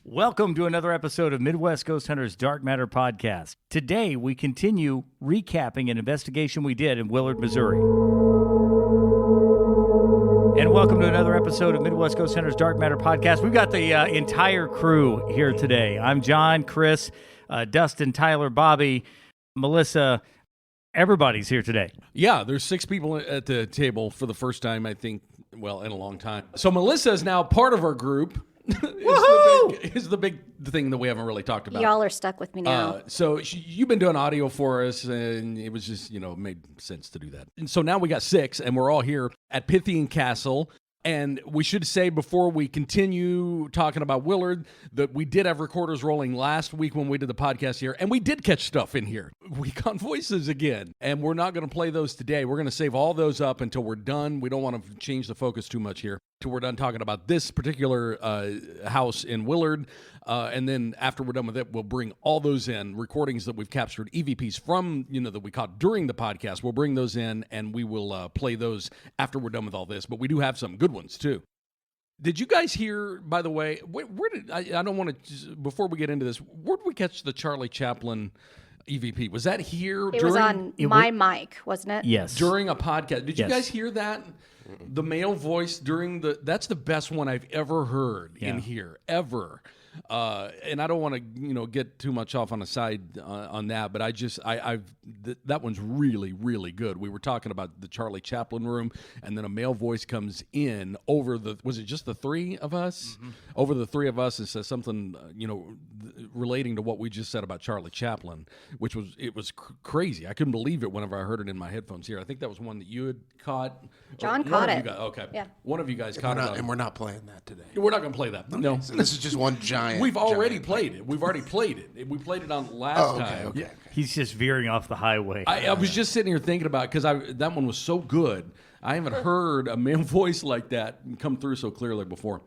Welcome to another episode of Midwest Ghost Hunters Dark Matter Podcast. Today, we continue recapping an investigation we did in Willard, Missouri. And welcome to another episode of Midwest Ghost Hunters Dark Matter Podcast. We've got the entire crew here today. I'm John, Chris, Dustin, Tyler, Bobby, Melissa. Everybody's here today. Yeah, there's 6 people at the table for the first time, I think, well, in a long time. So Melissa is now part of our group. is the big thing that we haven't really talked about. Y'all are stuck with me now. You've been doing audio for us, and it was just, made sense to do that. And so now we got 6, and we're all here at Pythian Castle. And we should say before we continue talking about Willard that we did have recorders rolling last week when we did the podcast here, and we did catch stuff in here. We got voices again, and we're not going to play those today. We're going to save all those up until we're done. We don't want to change the focus too much here till we're done talking about this particular house in Willard. And then after we're done with it, we'll bring all those in, recordings that we've captured, EVPs from, that we caught during the podcast. We'll bring those in, and we will play those after we're done with all this. But we do have some good ones, too. Did you guys hear, by the way, where did, I don't want to, before we get into this, where did we catch the Charlie Chaplin EVP? Was that here? It was on my mic, wasn't it? Yes. During a podcast. Did you guys hear that? The male voice during that's the best one I've ever heard in here, ever. And I don't want to, get too much off on a side on that, but that one's really, really good. We were talking about the Charlie Chaplin room, and then a male voice comes in over was it just the 3 of us? Mm-hmm. Over the 3 of us, and says something, relating to what we just said about Charlie Chaplin, which was crazy. I couldn't believe it whenever I heard it in my headphones here. I think that was one that you had caught. John caught it. Okay. Yeah. One of you guys caught it. And we're not playing that today. We're not going to play that. Okay. No. So this is just one giant. We've already played it. We've already played it. We played it on last time. Okay. He's just veering off the highway. I was just sitting here thinking about it because that one was so good. I haven't heard a male voice like that come through so clearly before.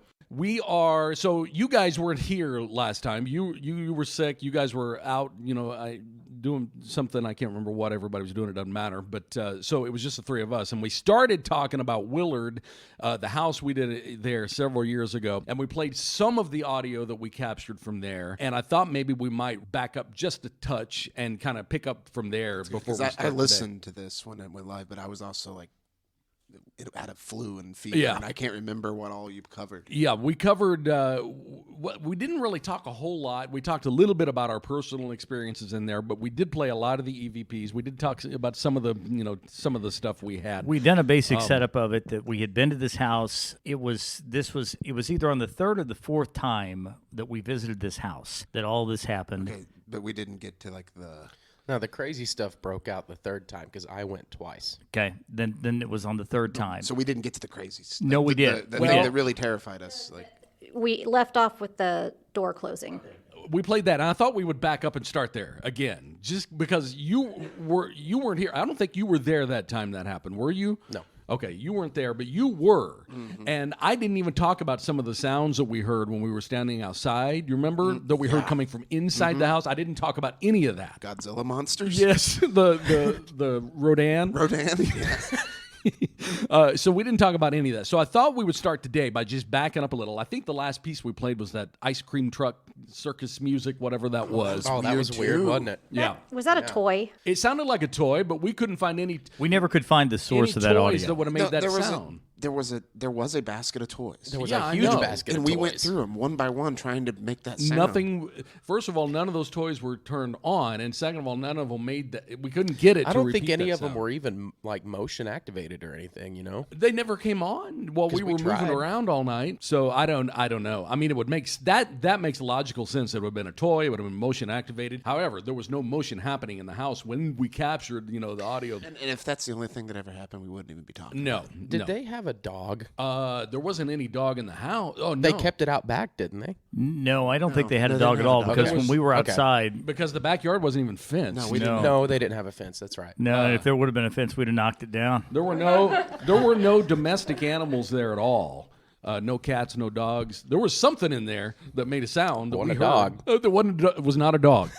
So you guys weren't here last time. You were sick. You guys were out, doing something. I can't remember what everybody was doing. It doesn't matter. But so it was just the 3 of us. And we started talking about Willard, the house we did there several years ago. And we played some of the audio that we captured from there. And I thought maybe we might back up just a touch and kind of pick up from there before we start I listened to this when it went live, but I was also like, it had a flu and fever, and I can't remember what all you covered. Yeah, we covered, we didn't really talk a whole lot. We talked a little bit about our personal experiences in there, but we did play a lot of the EVPs. We did talk about some of the stuff we had. We'd done a basic setup of it, that we had been to this house. It was either on the 3rd or the 4th time that we visited this house that all this happened. Okay, but we didn't get to No, the crazy stuff broke out the 3rd time because I went twice. Okay, then it was on the 3rd time. So we didn't get to the crazy stuff. No, we did. The thing that really terrified us. We left off with the door closing. We played that, and I thought we would back up and start there again, just because you weren't here. I don't think you were there that time that happened. Were you? No. Okay, you weren't there, but you were. Mm-hmm. And I didn't even talk about some of the sounds that we heard when we were standing outside. You remember that we heard coming from inside the house? I didn't talk about any of that. Godzilla monsters? Yes, the Rodan. Rodan, yeah. So we didn't talk about any of that. So I thought we would start today by just backing up a little. I think the last piece we played was that ice cream truck circus music, whatever that was. Oh, that was weird, wasn't it? Yeah. Was that a toy? It sounded like a toy, but we couldn't find any. We never could find the source of that audio. That would have made that sound. There was a basket of toys. There was a huge basket and of toys. we went through them one by one trying to make that sound. Nothing. First of all, none of those toys were turned on, and second of all, none of them made that. We couldn't get it. I don't think any of them were even like motion activated or anything. They never came on while we were moving around all night. So I don't know. I mean, it would make that makes logical sense. It would have been a toy. It would have been motion activated. However, there was no motion happening in the house when we captured the audio. And if that's the only thing that ever happened, we wouldn't even be talking. No. Did they have a dog? There wasn't any dog in the house. Oh, no. They kept it out back, didn't they? No, I don't think they had a dog at all, because when we were outside... Because the backyard wasn't even fenced. No, we didn't. No, they didn't have a fence. That's right. No, if there would have been a fence, we'd have knocked it down. There were no domestic animals there at all. No cats, no dogs. There was something in there that made a sound. Wasn't a dog. It was not a dog.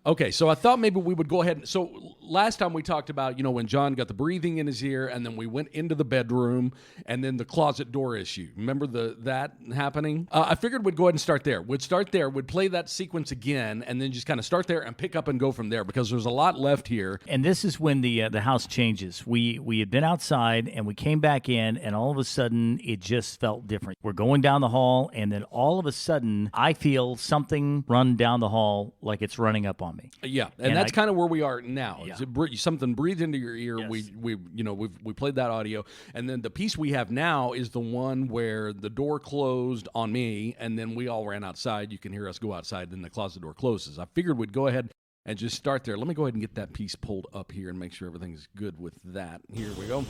Okay, so I thought maybe we would go ahead. So last time we talked about, when John got the breathing in his ear, and then we went into the bedroom, and then the closet door issue. Remember that happening? I figured we'd go ahead and start there. We'd start there. We'd play that sequence again, and then just kind of start there and pick up and go from there, because there's a lot left here. And this is when the house changes. We had been outside, and we came back in, and all of a sudden, it just felt different. We're going down the hall, and then all of a sudden, I feel something run down the hall like it's running up on me. Yeah, and that's kind of where we are now. Yeah. Something breathed into your ear. Yes. We played that audio, and then the piece we have now is the one where the door closed on me, and then we all ran outside. You can hear us go outside, then the closet door closes. I figured we'd go ahead and just start there. Let me go ahead and get that piece pulled up here and make sure everything's good with that. Here we go.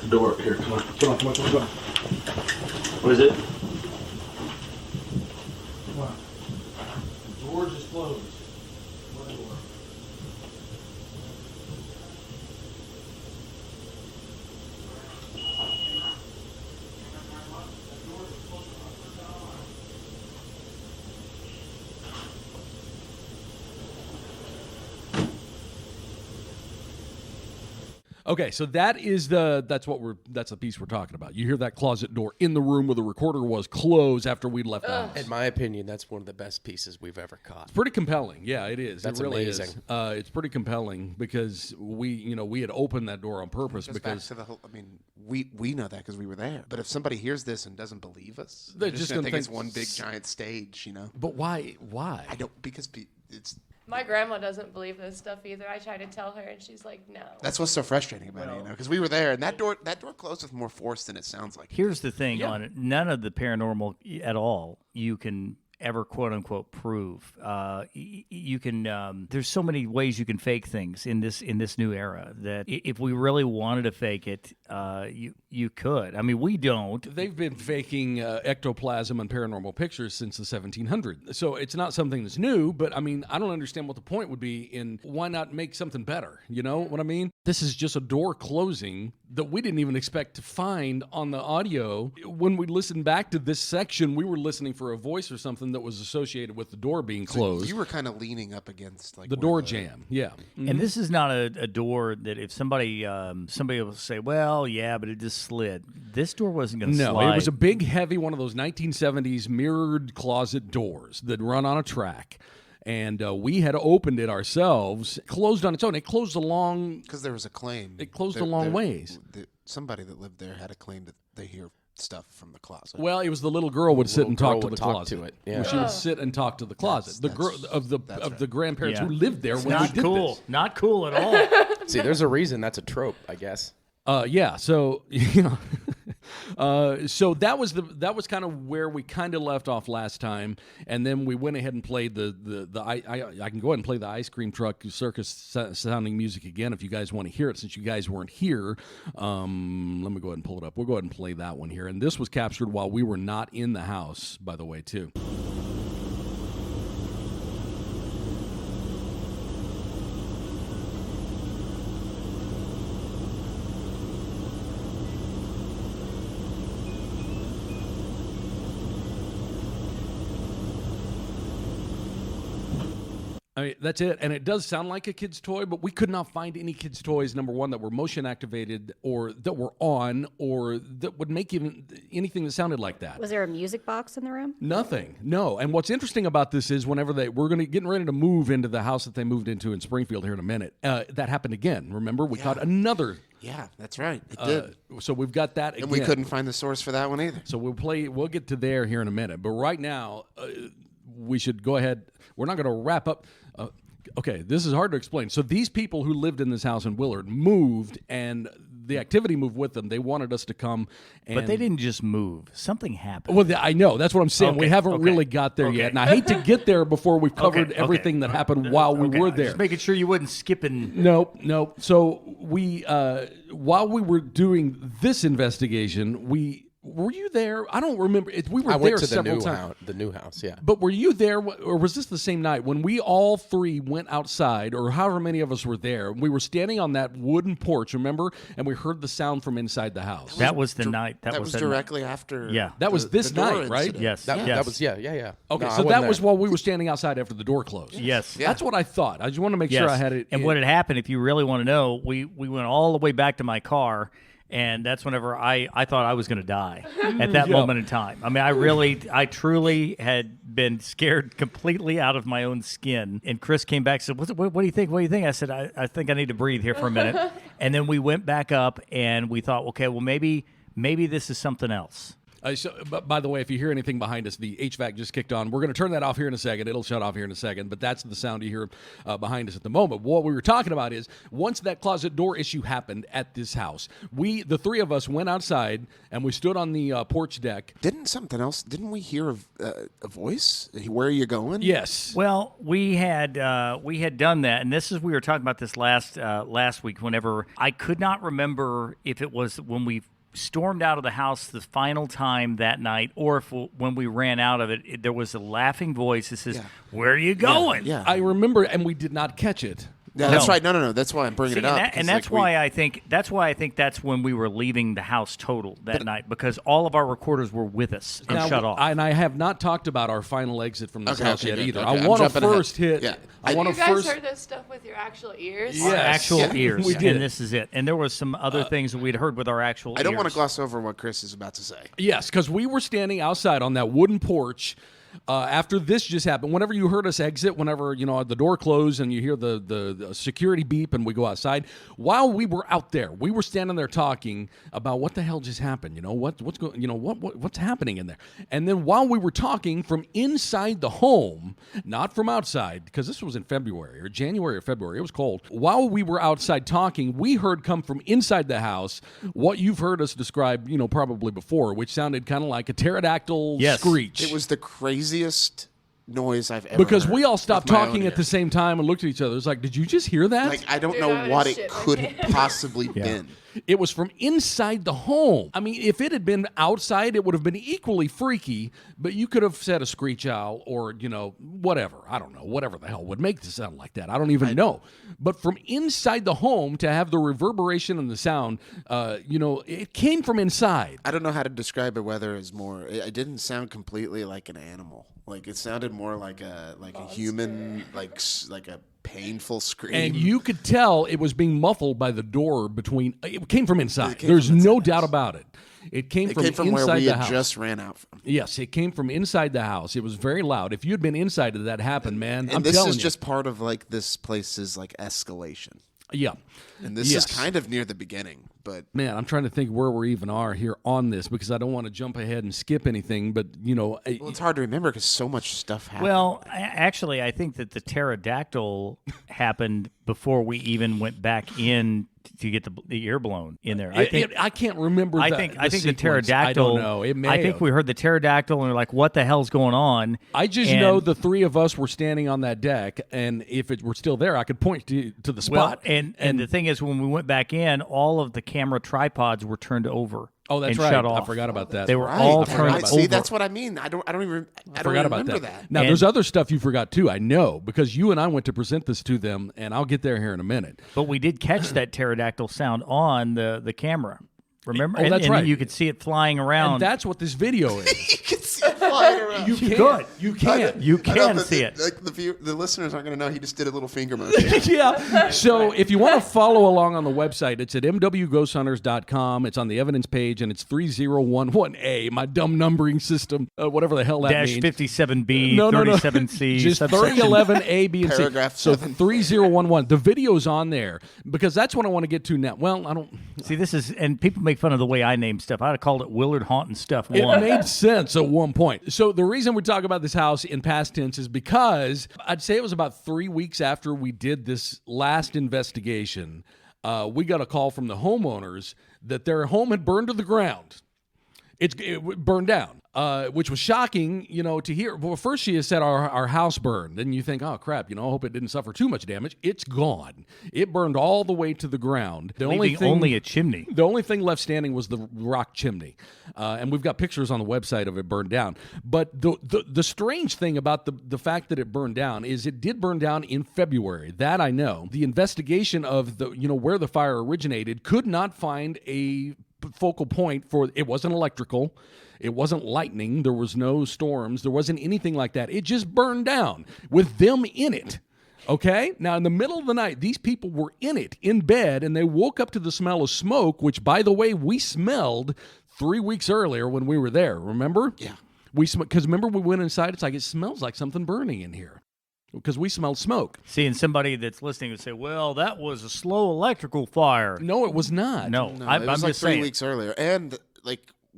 The door here. Come on. What is it? What? The door just closed. What door? Okay, so that's the piece we're talking about. You hear that closet door in the room where the recorder was close after we'd left the house. In my opinion, that's one of the best pieces we've ever caught. It's pretty compelling. Yeah, it is. That's it really amazing. Is. It's pretty compelling because we had opened that door on purpose because back to the whole, we know that because we were there. But if somebody hears this and doesn't believe us, they're just gonna think it's one big giant stage, But why? I don't, because it's. My grandma doesn't believe this stuff either. I try to tell her, and she's like, "No." That's what's so frustrating about it, because we were there, and that door closed with more force than it sounds like. Here's the thing on it: none of the paranormal at all you can ever quote unquote prove. You can. There's so many ways you can fake things in this new era that if we really wanted to fake it, you could. We don't. They've been faking ectoplasm and paranormal pictures since the 1700s, so it's not something that's new. But I don't understand what the point would be in why not make something better. You know what I mean? This is just a door closing that we didn't even expect to find on the audio. When we listened back to this section, we were listening for a voice or something that was associated with the door being closed. So you were kind of leaning up against the door jam. Yeah. Mm-hmm. And this is not a door that if somebody will say, well, yeah, but it just slid. This door wasn't going to slide. No, it was a big, heavy one of those 1970s mirrored closet doors that run on a track. And we had opened it ourselves. It closed on its own. It closed along... Because there was a claim. It closed a long ways. Somebody that lived there had a claim that they hear stuff from the closet. Well, it was the little girl would sit and talk to the closet. To it. Yeah. She would sit and talk to the closet. The girl of the grandparents who lived there when we did cool. this. Not cool at all. See, there's a reason that's a trope, I guess. Yeah. So so that was kind of where we kind of left off last time, and then we went ahead and played I can go ahead and play the ice cream truck circus sounding music again if you guys want to hear it, since you guys weren't here. Let me go ahead and pull it up. We'll go ahead and play that one here, and this was captured while we were not in the house, by the way, too. That's it. And it does sound like a kid's toy, but we could not find any kids' toys, number one, that were motion activated or that were on or that would make even anything that sounded like that. Was there a music box in the room? Nothing. No. And what's interesting about this is whenever we're getting ready to move into the house that they moved into in Springfield here in a minute, that happened again. Remember? We caught another. Yeah, that's right. It did. So we've got that again. And we couldn't find the source for that one either. So we'll get to there here in a minute. But right now, we should go ahead. We're not going to wrap up. Okay, this is hard to explain. So these people who lived in this house in Willard moved, and the activity moved with them. They wanted us to come. But they didn't just move. Something happened. Well, I know. That's what I'm saying. Okay, we haven't really got there yet. And I hate to get there before we've covered everything that happened while we were there. Just making sure you wouldn't skip in. Nope. So we, while we were doing this investigation, we Were you there? I don't remember. We were I there went to several times. The new house, yeah. But were you there, or was this the same night when we all three went outside, or however many of us were there? We were standing on that wooden porch, remember? And we heard the sound from inside the house. That was the night. That was directly after. Yeah. That was this night, right? incident. Yes. That was, yeah. Okay, No, so that was while we were standing outside after the door closed. Yes. Yeah. That's what I thought. I just want to make sure I had it. And what had happened, if you really want to know, we went all the way back to my car, and that's whenever I thought I was going to die at that moment in time. I mean, I truly had been scared completely out of my own skin. And Chris came back and said, what do you think? What do you think? I said, I think I need to breathe here for a minute. And then we went back up, and we thought, okay, well, maybe this is something else. By the way, if you hear anything behind us, the HVAC just kicked on. We're going to turn that off here in a second. It'll shut off here in a second, but that's the sound you hear behind us at the moment. What we were talking about is once that closet door issue happened at this house, the three of us went outside and we stood on the porch deck. Didn't we hear a voice? Where are you going? Yes. Well, we had done that, and we were talking about this last week. Whenever I could not remember if it was when we stormed out of the house the final time that night, or if when we ran out of it, there was a laughing voice that says, "Where are you going?" Yeah. I remember, and we did not catch it. Yeah, that's right. No. That's why I'm bringing it up. And that's why I think that's when we were leaving the house total that night, because all of our recorders were with us and shut off. And I have not talked about our final exit from this house yet either. Okay, I want to first hit. Yeah. I want You to guys first. heard this stuff with your actual ears? Yes. Actual ears, we did. and this is it. And there was some other things that we'd heard with our actual ears. I don't want to gloss over what Chris is about to say. Yes, because we were standing outside on that wooden porch after this just happened. Whenever you heard us exit, whenever the door closed and you hear the security beep and we go outside, while we were out there, we were standing there talking about what the hell just happened. What's happening in there. And then while we were talking from inside the home, not from outside, because this was in February or January or February, it was cold. While we were outside talking, we heard come from inside the house what you've heard us describe, probably before, which sounded kind of like a pterodactyl screech. It was the craziest noise I've ever because heard we all stopped with my own talking at the ears. same time and looked at each other. It's like, did you just hear that? Like, I don't Dude, know I what was it shitting could my have pants. possibly been. It was from inside the home. I mean, if it had been outside, it would have been equally freaky, but you could have said a screech owl or, whatever. I don't know. Whatever the hell would make this sound like that. I don't even know. But from inside the home to have the reverberation and the sound, it came from inside. I don't know how to describe it, whether it's more... It didn't sound completely like an animal. Like, it sounded more like a human, like a painful scream. And you could tell it was being muffled by the door between... It came from inside. There's no doubt about it. It came from inside where we the had house. just ran out from. Yes, it came from inside the house. It was very loud. If you had been inside of that happened, man, And I'm this telling is you. just part of, this place's, escalation. Yeah. And this is kind of near the beginning, but... Man, I'm trying to think where we even are here on this because I don't want to jump ahead and skip anything, but, Well, it's hard to remember because so much stuff happened. Well, actually, I think that the pterodactyl happened before we even went back in to get the ear blown in there. I can't remember. I think the sequence. pterodactyl. I don't know. It may I think have. we heard the pterodactyl and we're like, "What the hell's going on?" I just know the three of us were standing on that deck, and if it were still there, I could point to the spot. Well, and the thing is, when we went back in, all of the camera tripods were turned over. Oh, that's and right. Shut off. I forgot about that. They were all turned over. See, that's what I mean. I don't forgot about remember that. Now, And- there's other stuff you forgot too. I know because you and I went to present this to them, and I'll get there here in a minute. But we did catch that pterodactyl sound on the camera. Remember? Oh, that's and right. You could see it flying around. And that's what this video is. You can see it flying around. You can. You can. You I know, can but see it. The listeners aren't going to know he just did a little finger motion. Yeah. So if you want to follow along on the website, it's at mwghosthunters.com. It's on the evidence page, and it's 3011A, my dumb numbering system, whatever the hell that Dash means. 57B, No. 37C. Just subsection. 3011A, B, and C. Paragraph So 7. 3011. The video's on there because that's what I want to get to now. Well, I don't... See, this is, and people make fun of the way I name stuff. I'd have called it Willard Haunting Stuff 1. It made sense at one point. So the reason we talk about this house in past tense is because I'd say it was about 3 weeks after we did this last investigation, we got a call from the homeowners that their home had burned to the ground. It burned down, which was shocking, to hear. Well, first she had said our house burned. Then you think, oh, crap, I hope it didn't suffer too much damage. It's gone. It burned all the way to the ground. Only a chimney. The only thing left standing was the rock chimney. And we've got pictures on the website of it burned down. But the strange thing about the fact that it burned down is it did burn down in February. That I know. The investigation of where the fire originated could not find a focal point for it. Wasn't electrical, it wasn't lightning, there was no storms, there wasn't anything like that. It just burned down with them in it. Okay, now in the middle of the night, these people were in it, in bed, and they woke up to the smell of smoke, which, by the way, we smelled 3 weeks earlier when we were there. Remember? Yeah. Because remember we went inside, it's like, it smells like something burning in here. Because we smelled smoke. See, and somebody that's listening would say, well, that was a slow electrical fire. No, it was not. No, it was I'm like just 3 saying. weeks earlier. And,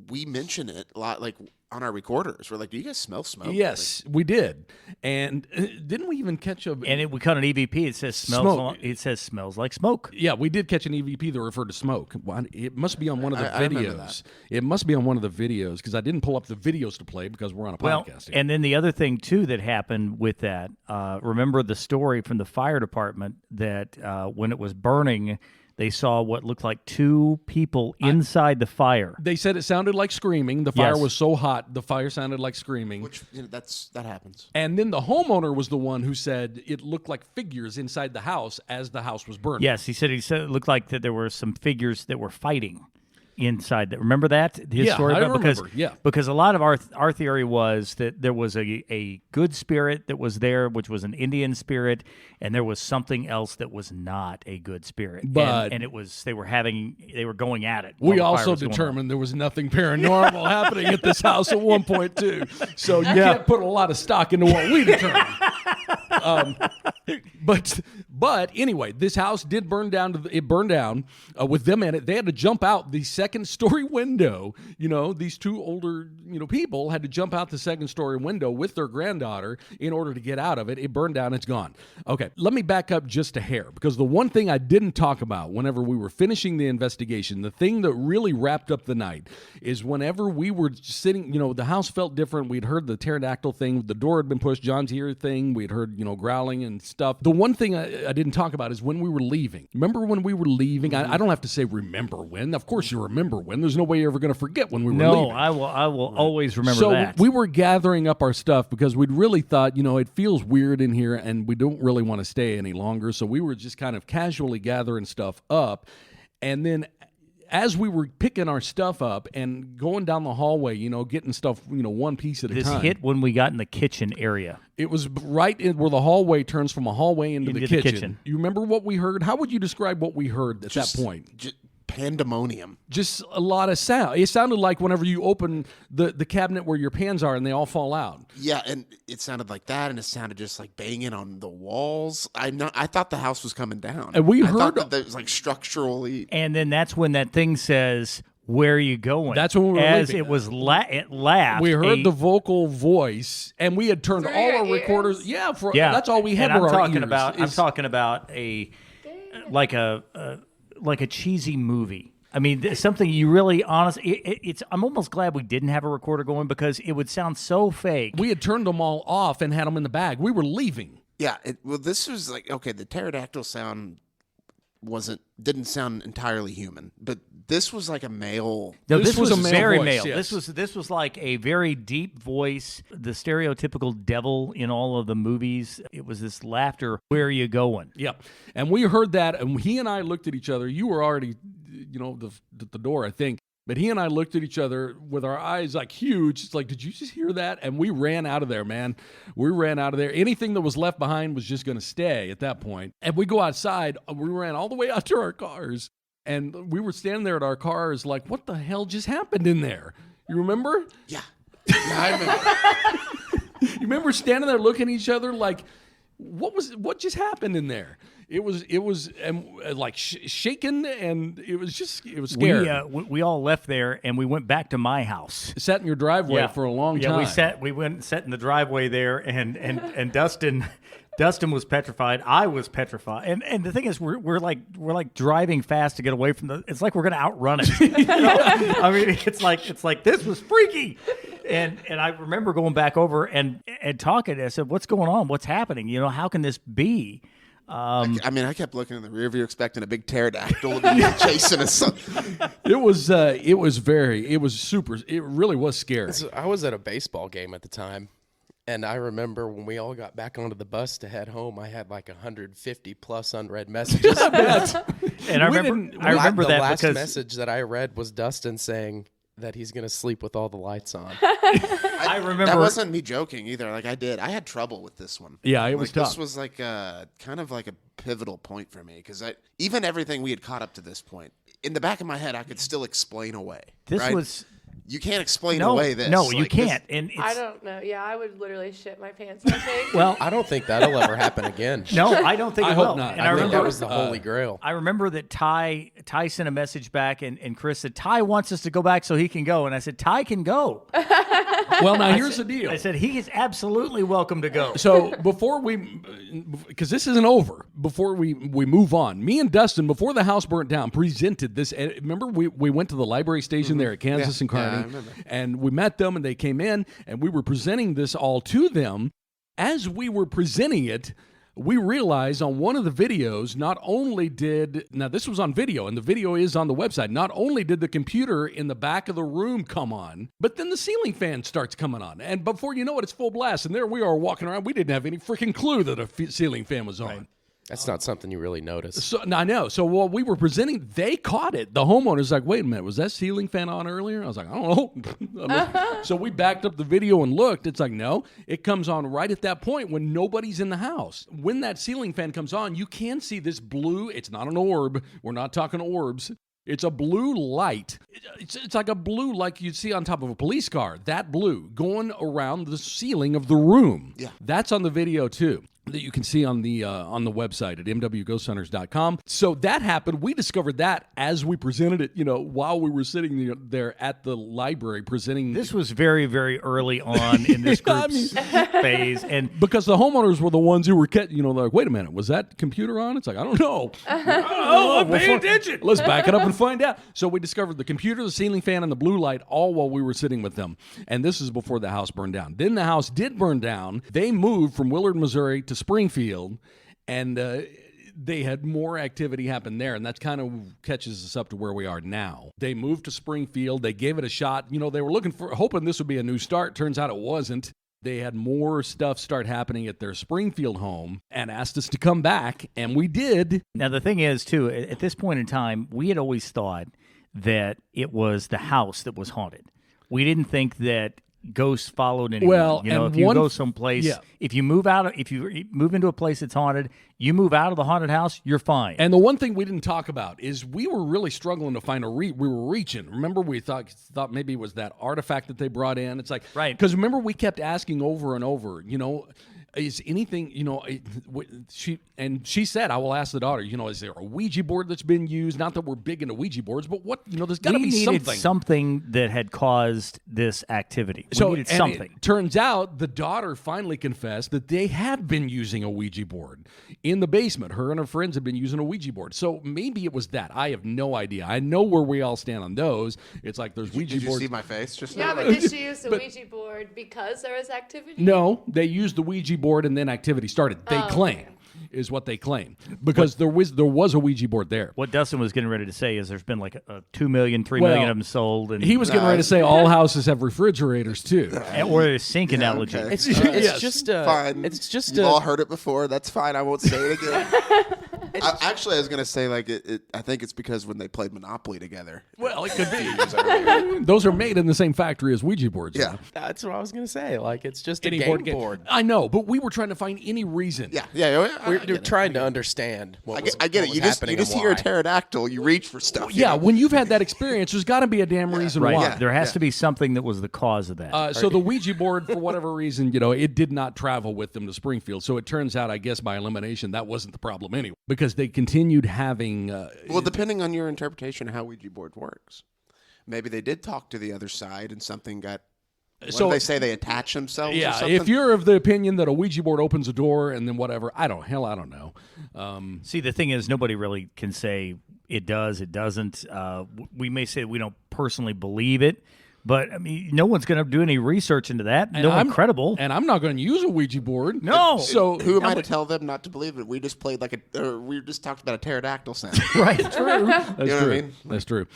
we mentioned it a lot, on our recorders. We're like, do you guys smell smoke? Yes, we did. And didn't we even catch a... And we caught an EVP. It says Smoke. It says smells like smoke. Yeah, we did catch an EVP that referred to smoke. It must be on one of the I remember videos. It must be on one of the videos, because I didn't pull up the videos to play because we're on a podcast here. And then the other thing, too, that happened with that, remember the story from the fire department that when it was burning, they saw what looked like two people inside the fire. They said it sounded like screaming. The fire Yes. was so hot, the fire sounded like screaming. Which, that happens. And then the homeowner was the one who said it looked like figures inside the house as the house was burning. Yes, he said it looked like that there were some figures that were fighting inside that. Remember that? His Yeah, story I about remember, yeah. Because a lot of our theory was that there was a good spirit that was there, which was an Indian spirit, and there was something else that was not a good spirit. But- and it was they were going at it. We while the fire also was going on. determined there was nothing paranormal happening at this house at one point, too. So you can't put a lot of stock into what we determined. But anyway, this house did burn down. It burned down with them in it. They had to jump out the second-story window. These two older people had to jump out the second-story window with their granddaughter in order to get out of it. It burned down. It's gone. Okay, let me back up just a hair, because the one thing I didn't talk about whenever we were finishing the investigation, the thing that really wrapped up the night, is whenever we were sitting, the house felt different. We'd heard the pterodactyl thing. The door had been pushed. John's ear thing. We'd heard, growling and stuff. The one thing I didn't talk about is when we were leaving. Remember when we were leaving? I don't have to say remember when. Of course you remember when. There's no way you're ever going to forget when we were leaving. No, I will always remember so that. we were gathering up our stuff because we'd really thought, it feels weird in here and we don't really want to stay any longer. So we were just kind of casually gathering stuff up. And then as we were picking our stuff up and going down the hallway, getting stuff, one piece at a This time. hit when we got in the kitchen area. It was right in where the hallway turns from a hallway into the kitchen. You remember what we heard? How would you describe what we heard at that point? Pandemonium. Just a lot of sound. It sounded like whenever you open the cabinet where your pans are and they all fall out. Yeah, and it sounded like that, and it sounded just like banging on the walls. I thought the house was coming down. And we I heard thought that it was like structurally. And then that's when that thing says, "Where are you going?" That's when we were As leaving. it was it laughed. We heard the vocal voice, and we had turned all our recorders. Yeah, that's all we had. And were I'm our talking ears. about. I'm Is- talking about like a cheesy movie. I mean, something you really honestly. I'm almost glad we didn't have a recorder going, because it would sound so fake. We had turned them all off and had them in the bag. We were leaving. Yeah, this was like, okay, the pterodactyl sound didn't sound entirely human, but this was like a male. No, This this was was a male very voice, male. yes. This was like a very deep voice, the stereotypical devil in all of the movies. It was this laughter. Where are you going? Yeah, and we heard that, and he and I looked at each other. You were already, the door, I think. But he and I looked at each other with our eyes like huge. It's like, did you just hear that? And we ran out of there, man. We ran out of there. Anything that was left behind was just going to stay at that point. And we go outside. We ran all the way out to our cars. And we were standing there at our cars like, what the hell just happened in there? You remember? Yeah, I remember. You remember standing there looking at each other like, what just happened in there? It was like shaken, and it was scary. We all left there and we went back to my house. Sat in your driveway for a long time. We sat in the driveway there, and Dustin Dustin was petrified. I was petrified. And the thing is, we're like driving fast to get away from the. It's like we're going to outrun it. I mean, it's like this was freaky. And I remember going back over and talking. I said, "What's going on? What's happening? How can this be?" I kept looking in the rear view, expecting a big pterodactyl to be chasing us. It was super. It really was scary. I was at a baseball game at the time, and I remember when we all got back onto the bus to head home, I had like 150 plus unread messages. And I remember the that last because message that I read was Dustin saying that he's going to sleep with all the lights on. I remember that wasn't me joking either. Like I had trouble with this one. Yeah, it was tough. This was like kind of like a pivotal point for me because even everything we had caught up to this point, in the back of my head, I could still explain away. You can't explain away this. No, you can't. And I don't know. Yeah, I would literally shit my pants, I think. Well, I don't think that'll ever happen again. No, I don't think it will. hope not. And I think remember that was the holy grail. I remember that Ty sent a message back, and Chris said, Ty wants us to go back so he can go. And I said, Ty can go. Well, now here's the deal. I said, he is absolutely welcome to go. So because this isn't over, before we move on, me and Dustin, before the house burnt down, presented this. Remember, we went to the library station there at Kansas and Kearney, I remember. and we met them, and they came in, and we were presenting this all to them. As we were presenting it, we realized on one of the videos, now this was on video, and the video is on the website, not only did the computer in the back of the room come on, but then the ceiling fan starts coming on. And before you know it, it's full blast. And there we are walking around. We didn't have any freaking clue that a ceiling fan was on. Right. That's not something you really notice. So I know. So while we were presenting, they caught it. The homeowner's like, wait a minute, was that ceiling fan on earlier? I was like, I don't know. So we backed up the video and looked. It's like, no, it comes on right at that point when nobody's in the house. When that ceiling fan comes on, you can see this blue. It's not an orb. We're not talking orbs. It's a blue light. It's like a blue like you'd see on top of a police car. That blue going around the ceiling of the room. Yeah. That's on the video too, that you can see on the website at mwghosthunters.com. So that happened. We discovered that as we presented it, while we were sitting there at the library presenting. This was very, very early on in this group's phase. And because the homeowners were the ones who were, like, wait a minute, was that computer on? It's like, I don't know. I'm paying attention. Let's back it up and find out. So we discovered the computer, the ceiling fan, and the blue light all while we were sitting with them. And this is before the house burned down. Then the house did burn down. They moved from Willard, Missouri to Springfield, and they had more activity happen there, and that kind of catches us up to where we are now. They moved to Springfield. They gave it a shot. They were hoping this would be a new start. Turns out it wasn't. They had more stuff start happening at their Springfield home and asked us to come back, and we did. Now, the thing is, too, at this point in time, we had always thought that it was the house that was haunted. We didn't think that ghosts followed anyone. Well, if you go someplace, if you move into a place that's haunted, you move out of the haunted house, you're fine. And the one thing we didn't talk about is we were really struggling to find we were reaching. Remember, we thought maybe it was that artifact that they brought in. It's like, right. Because remember, we kept asking over and over, is anything, she said, I will ask the daughter, is there a Ouija board that's been used? Not that we're big into Ouija boards, but what, there's got to be something. Something that had caused this activity. We needed something. It turns out the daughter finally confessed that they had been using a Ouija board in the basement. Her and her friends had been using a Ouija board. So maybe it was that. I have no idea. I know where we all stand on those. It's like there's Ouija boards. Did you see my face just now? Yeah, but did she use the Ouija board because there was activity? No, they used the Ouija board and then activity started. They claim. Is what they claim, because there was a Ouija board there. What Dustin was getting ready to say is there's been like a 2 million, 3 million of them sold. And he was getting ready to say all houses have refrigerators too. Or a sink analogy. Okay. It's just fine. It's just You've all heard it before. That's fine. I won't say it again. I was going to say, I think it's because when they played Monopoly together. Well, it could be. Those are made in the same factory as Ouija boards. Yeah. That's what I was going to say. Like, it's just Any a game board. I know, but we were trying to find any reason. We're trying to understand what was I get it. You just hear a pterodactyl, you reach for stuff. Yeah, when you've had that experience, there's got to be a damn reason right. why. Yeah. There has to be something that was the cause of that. So the Ouija board, for whatever reason, it did not travel with them to Springfield. So it turns out, I guess, by elimination, that wasn't the problem anyway, because they continued having... well, depending on your interpretation of how Ouija board works. Maybe they did talk to the other side and something got What do they say? They attach themselves. Yeah, or something? if you're of the opinion that a Ouija board opens a door and then whatever, I don't know. See, the thing is, nobody really can say it does, it doesn't. We may say we don't personally believe it, but I mean, no one's going to do any research into that. No one credible. And I'm not going to use a Ouija board. No. So who am I to tell them not to believe it? We just played we just talked about a pterodactyl sound. Right. True. That's You know true. what I mean? That's true.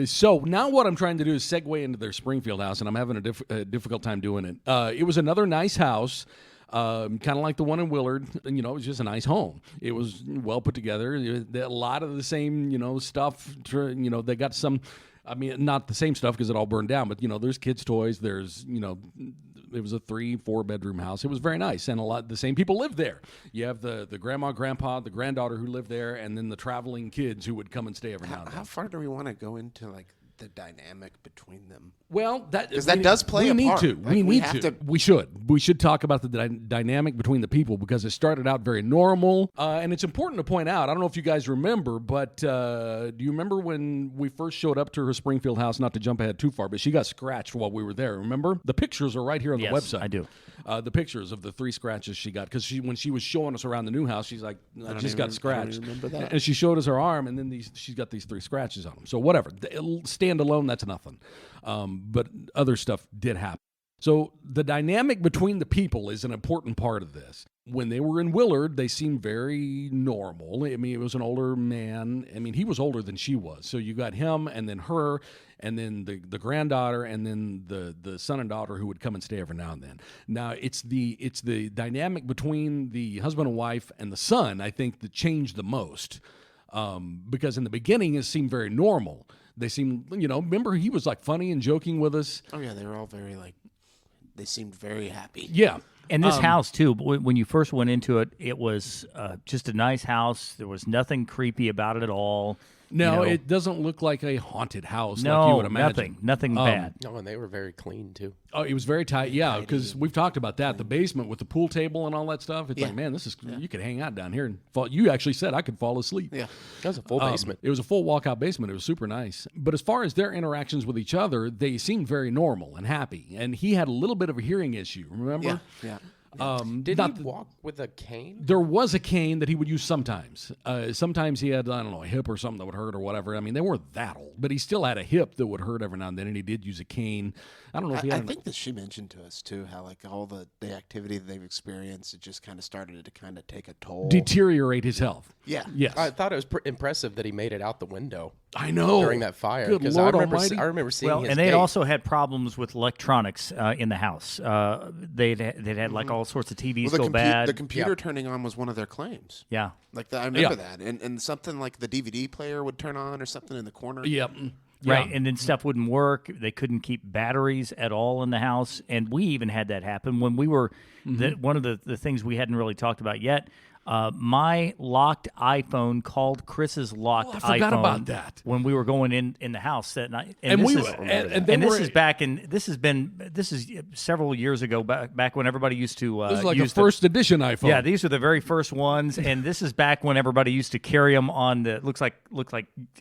So now what I'm trying to do is segue into their Springfield house, and I'm having a difficult time doing it. It was another nice house. Kind of like the one in Willard, it was just a nice home. It was well put together. A lot of the same, stuff. They got some. I mean, not the same stuff because it all burned down, but there's kids' toys. There's it was a 3-4 bedroom house. It was very nice, and the same people lived there. You have the grandma, grandpa, the granddaughter who lived there, and then the traveling kids who would come and stay every now and then. How far do we want to go into the dynamic between them? Well, because that does play a part. We need to. We should talk about the dynamic between the people because it started out very normal, and it's important to point out. I don't know if you guys remember, but do you remember when we first showed up to her Springfield house? Not to jump ahead too far, but she got scratched while we were there. Remember? The pictures are right here on the website. I do. The pictures of the 3 scratches she got because when she was showing us around the new house, she's like, I just got scratched. I don't remember that. And she showed us her arm, and then she's got these 3 scratches on them. So whatever, stand alone, that's nothing. But other stuff did happen. So the dynamic between the people is an important part of this. When they were in Willard, they seemed very normal. I mean, it was an older man. I mean, he was older than she was. So you got him and then her and then the granddaughter and then the son and daughter who would come and stay every now and then. Now, it's the dynamic between the husband and wife and the son, I think, that changed the most. Because in the beginning, it seemed very normal. They seemed, remember he was like funny and joking with us. Oh, yeah, they were all very they seemed very happy. Yeah. And this house, too, when you first went into it, it was just a nice house. There was nothing creepy about it at all. No, it doesn't look like a haunted house like you No, would imagine. nothing bad. No, and they were very clean too. Oh, it was very tight. Yeah, because we've talked about that. The basement with the pool table and all that stuff. It's like, man, this is you could hang out down here and fall. You actually said I could fall asleep. Yeah. That was a full basement. It was a full walkout basement. It was super nice. But as far as their interactions with each other, they seemed very normal and happy. And he had a little bit of a hearing issue, remember? Yeah. Did he walk with a cane? There was a cane that he would use sometimes. Sometimes he had, I don't know, a hip or something that would hurt or whatever. I mean, they weren't that old, but he still had a hip that would hurt every now and then, and he did use a cane. I don't know if he had... I think that she mentioned to us, too, how, all the activity that they've experienced, it just kind of started to kind of take a toll. Deteriorate his health. Yeah. Yes. I thought it was impressive that he made it out the window. I know. During that fire. Good Because Lord I Almighty. remember seeing his and they gate. also had problems with electronics in the house. They'd had all sorts of TVs go bad. The computer turning on was one of their claims. Yeah. I remember that. And something like the DVD player would turn on or something in the corner. Yep. Right, Yeah. and then stuff wouldn't work. They couldn't keep batteries at all in the house, and we even had that happen when we were. One of the things we hadn't really talked about yet. My locked iPhone called Chris's locked iPhone. I forgot about that when we were going in the house that night. And this is several years ago, back when everybody used to. This is like a first edition iPhone. Yeah, these are the very first ones, and this is back when everybody used to carry them on the look like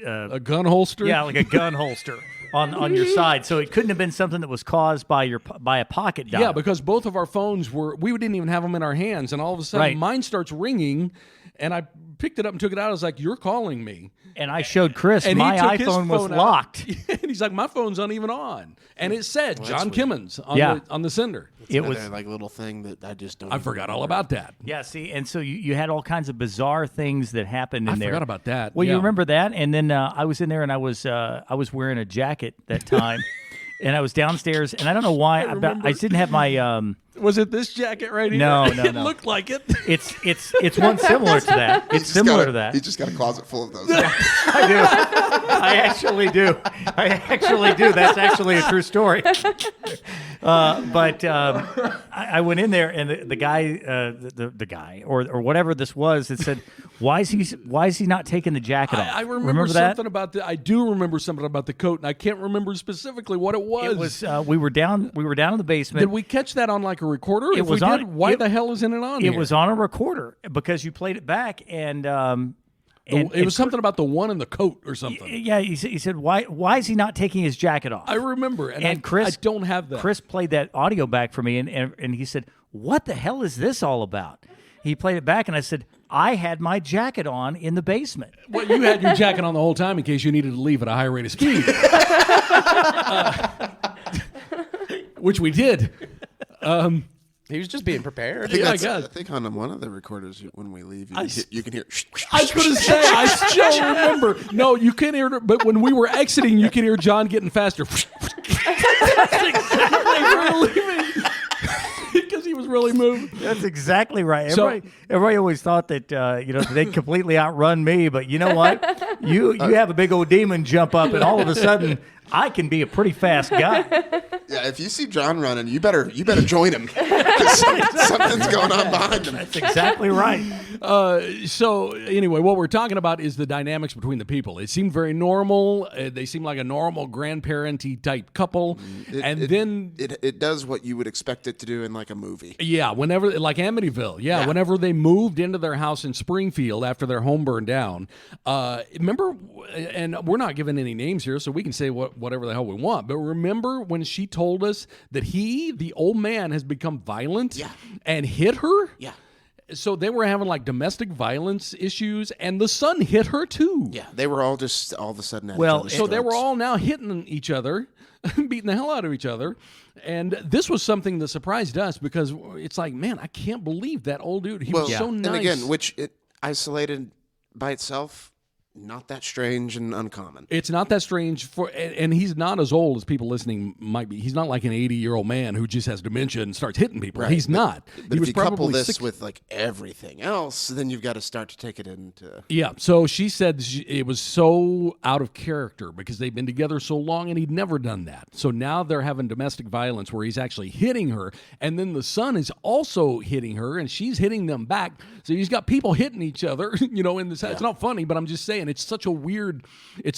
a gun holster. Yeah, like a gun holster on your side. So it couldn't have been something that was caused by a pocket dial. Yeah, because both of our phones we didn't even have them in our hands, and all of a sudden mine starts ringing, and I picked it up and took it out. I was like, "You're calling me." And I showed Chris and my he took iPhone his was phone locked. And he's like, "My phone's not even on," and it said John weird. Kimmons on the sender. It was little thing that I just don't. I forgot all about that. Yeah, see, and so you had all kinds of bizarre things that happened in there. I forgot about that. Well, yeah. you remember that, and then I was in there, and I was wearing a jacket that time, and I was downstairs, and I don't know why I didn't have my. Was it this jacket right here? No. It looked like it. It's one similar to that. It's similar to that. He's just got a closet full of those. I do. I actually do. That's actually a true story. But I went in there, and the guy, the guy, or whatever this was, it said, "Why is he not taking the jacket off?" I remember that? something about I do remember something about the coat, and I can't remember specifically what it was. It was we were down in the basement. Did we catch that on like a recorder? If we did, why the hell isn't it on? It was on a recorder because you played it back, and It was something about the one in the coat or something. Yeah, he said, why is he not taking his jacket off? I remember, and Chris, I don't have that. Chris played that audio back for me, and he said, what the hell is this all about? He played it back, and I said, I had my jacket on in the basement. Well, you had your jacket on the whole time in case you needed to leave at a high rate of speed. Which we did. He was just being prepared. I think on one of the recorders, when we leave, you can hear. I was going to say, I still remember. No, you can't hear it, but when we were exiting, you could hear John getting faster. That's exactly right. Because he was really moving. That's exactly right. Everybody always thought that they'd completely outrun me, but you know what? You have a big old demon jump up, and all of a sudden, I can be a pretty fast guy. Yeah, if you see John running, you better join him because something's going on behind him. That's exactly right. So anyway, what we're talking about is the dynamics between the people. It seemed very normal. They seemed like a normal grandparenty type couple, It does what you would expect it to do in like a movie. Yeah, whenever like Amityville. Yeah, whenever they moved into their house in Springfield after their home burned down. Remember, and we're not giving any names here, so we can say whatever the hell we want. But remember when she told us that the old man, has become violent and hit her? Yeah. So they were having like domestic violence issues, and the son hit her too. Yeah, they were all just all of a sudden at each other's so they were throats. all now hitting each other, beating the hell out of each other. And this was something that surprised us because it's like, man, I can't believe that old dude. He was so nice. And again, which it isolated by itself, not that strange and uncommon. It's not that strange and he's not as old as people listening might be. He's not like an 80-year-old man who just has dementia and starts hitting people. Right. He's not. But he was if you couple this 60. with like everything else, then you've got to start to take it into. Yeah. So she said it was so out of character because they've been together so long and he'd never done that. So now they're having domestic violence where he's actually hitting her, and then the son is also hitting her, and she's hitting them back. So he's got people hitting each other. In this. It's not funny, but I'm just saying. It's such a weird big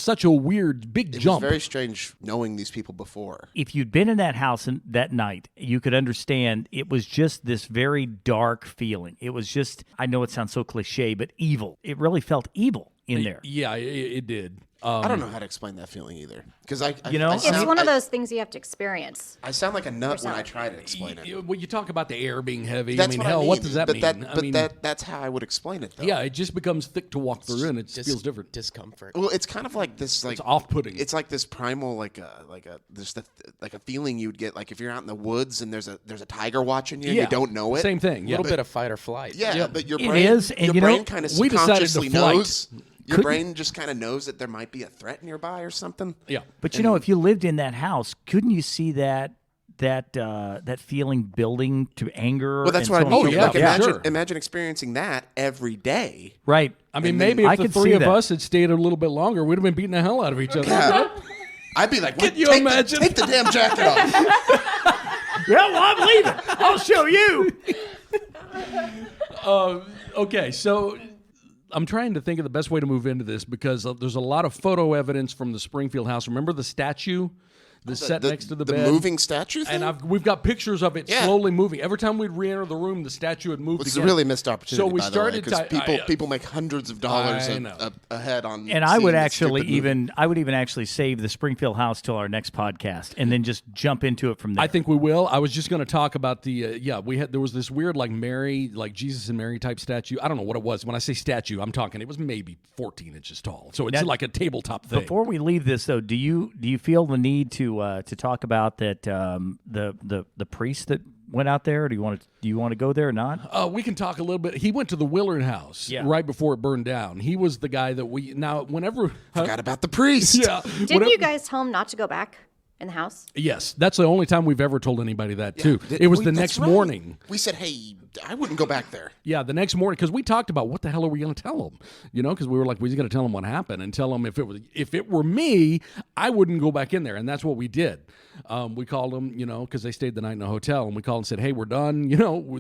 jump. It was very strange knowing these people before. If you'd been in that house that night, you could understand it was just this very dark feeling. It was just, I know it sounds so cliche, but evil. It really felt evil in there. Yeah, it did. I don't know how to explain that feeling either. Because it's one of those things you have to experience. I sound like a nut when I try to explain it. Well, you talk about the air being heavy. That's what does that mean? That's how I would explain it, though. Yeah, it just becomes thick to walk through, and it feels different. Discomfort. Well, it's kind of like this, like it's off-putting. It's like this primal, like a feeling you'd get, like if you're out in the woods and there's a tiger watching you, and you don't know it. Same thing. A little bit of fight or flight. Yeah, but your brain, kind of we decided subconsciously to flight. knows. Your brain just kind of knows that there might be a threat nearby or something. Yeah, but if you lived in that house, couldn't you see that feeling building to anger? Well, that's what I mean. Sure. Imagine experiencing that every day. Right. I mean, maybe if the three of us had stayed a little bit longer, we'd have been beating the hell out of each other. Yeah. I'd be like, can you imagine? Take the damn jacket off. Well, I'm leaving. I'll show you. Okay, so I'm trying to think of the best way to move into this because there's a lot of photo evidence from the Springfield house. Remember the statue? Set next to the bed. The moving statue thing? And we've got pictures of it slowly moving. Every time we'd re-enter the room, the statue had moved again. It's a really missed opportunity, so we started because people make hundreds of dollars a head on. And I would even actually save the Springfield house till our next podcast, and then just jump into it from there. I think we will. I was just going to talk about there was this weird like Mary, like Jesus and Mary type statue. I don't know what it was. When I say statue, I'm talking it was maybe 14 inches tall. So it's like a tabletop thing. Before we leave this though, do you feel the need to talk about that the priest that went out there? Do you want to go there or not? We can talk a little bit. He went to the Willard house right before it burned down. He was the guy that forgot about the priest. Yeah. Didn't you guys tell him not to go back in the house? Yes, that's the only time we've ever told anybody that too. It was the next morning. We said, "Hey, I wouldn't go back there." Yeah, the next morning because we talked about what the hell are we going to tell them? Because we were like, we're going to tell them what happened and tell them if it were me, I wouldn't go back in there, and that's what we did. We called them, because they stayed the night in a hotel, and we called and said, "Hey, we're done.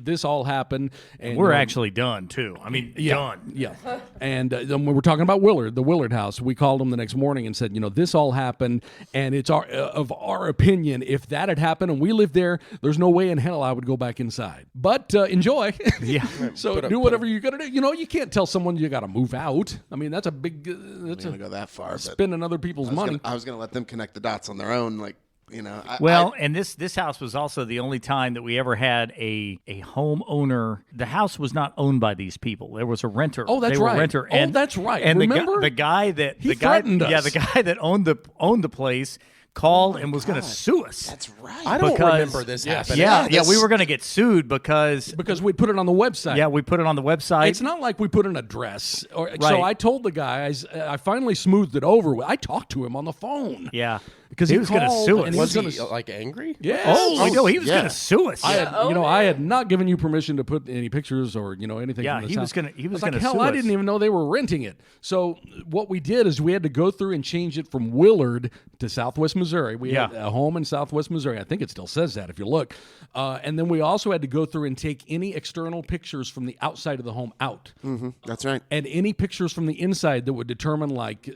This all happened, and we're actually done too. I mean, done." Yeah, and when we're talking about the Willard house, we called them the next morning and said, this all happened, and it's of our opinion, if that had happened and we lived there, there's no way in hell I would go back inside. But enjoy enjoy. Yeah. So do whatever you're gonna do. You know, you can't tell someone you got to move out. I mean, that's a big. That's I'm gonna go that far. But spending other people's money. I was gonna let them connect the dots on their own, like. And this house was also the only time that we ever had a homeowner. The house was not owned by these people. There was a renter. Oh, that's they were right. A renter. Oh, that's right. And Remember? the guy that threatened us. Yeah, the guy that owned the place called and was going to sue us. That's right. I don't remember this happening. Yeah, we were going to get sued because we put it on the website. Yeah, we put it on the website. It's not like we put an address. Right. So I told the guy, I finally smoothed it over. I talked to him on the phone. Yeah. Because he was going to sue us. Was he like angry? Yes. Oh, I know. He was going to sue us. I had not given you permission to put any pictures or anything. Yeah, from this he was house. going to like, sue hell, us. I didn't even know they were renting it. So what we did is we had to go through and change it from Willard to Southwest Missouri. We had a home in Southwest Missouri. I think it still says that if you look. And then we also had to go through and take any external pictures from the outside of the home out. Mm-hmm. That's right. And any pictures from the inside that would determine like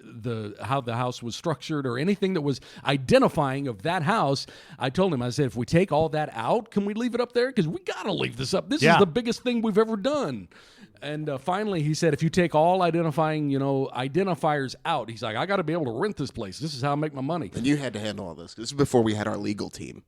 how the house was structured or anything that was identifying of that house. I told him, I said, if we take all that out, can we leave it up there? Because we got to leave this up. This is the biggest thing we've ever done. And finally, he said, if you take all identifying, identifiers out, he's like, I got to be able to rent this place. This is how I make my money. And you had to handle all this. This is before we had our legal team.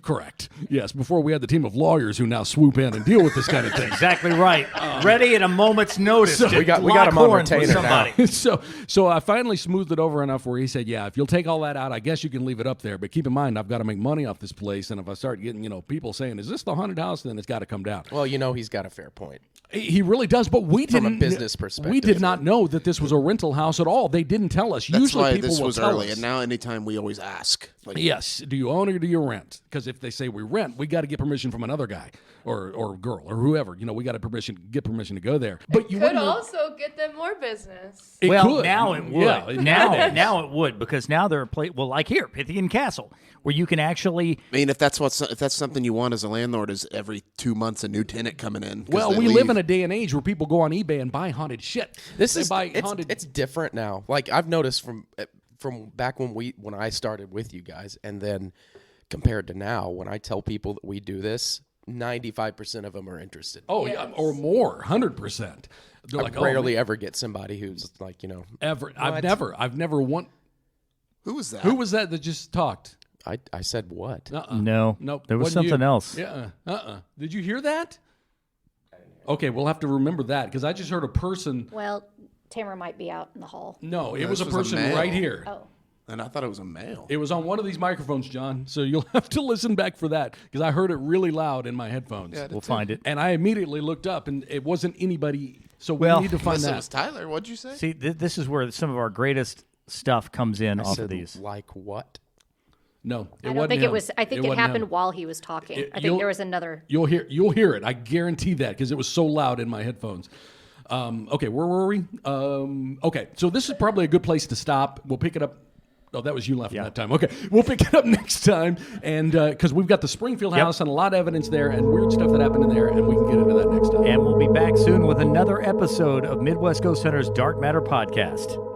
Correct. Yes, before we had the team of lawyers who now swoop in and deal with this kind of thing. Exactly right. Ready at a moment's notice. So we got him on retainer now. So I finally smoothed it over enough where he said, yeah, if you'll take all that out, I guess you can leave it up there. But keep in mind, I've got to make money off this place. And if I start getting, people saying, is this the haunted house? Then it's got to come down. Well, he's got a fair point. He really does, but we didn't. From a business perspective. We did not know that this was a rental house at all. They didn't tell us. That's Usually why people this will was tell early. us. And now anytime we always ask. Yes. Do you own or do you rent? Because if they say we rent, we got to get permission from another guy or girl or whoever. We got to get permission to go there. But you could also get them more business. It could. Now it would. Yeah, now it would, because now there are like here, Pythian Castle, where you can actually. I mean, if that's something you want as a landlord, is every 2 months a new tenant coming in. Well, we live in a day and age where people go on eBay and buy haunted shit. It's different now. Like I've noticed from back when I started with you guys, and then compared to now, when I tell people that we do this, 95% of them are interested. Oh yeah, or more, 100%. I rarely ever get somebody who's like, ever. I've never won. Who was that? Who was that just talked? I said what? No. Nope. There was something else. Yeah. Did you hear that? Okay, we'll have to remember that because I just heard a person. Well, Tamara might be out in the hall. No, it No, was a this was a person male. right here. Oh. And I thought it was a male. It was on one of these microphones, John. So you'll have to listen back for that because I heard it really loud in my headphones. Yeah, We'll find it. And I immediately looked up, and it wasn't anybody. So we Well, need to find Unless it that. was Tyler. What'd you say? See, this is where some of our greatest stuff comes in I off said, of these. like what? No, it I don't wasn't think him. it was. I think it wasn't happened him. while he was talking. I you'll- think there was another. You'll hear it. I guarantee that because it was so loud in my headphones. Okay, where were we? Okay, so this is probably a good place to stop. We'll pick it up. Oh, that was you laughing that time. Okay, we'll pick it up next time, and because we've got the Springfield house and a lot of evidence there and weird stuff that happened in there, and we can get into that next time. And we'll be back soon with another episode of Midwest Ghost Hunter's Dark Matter Podcast.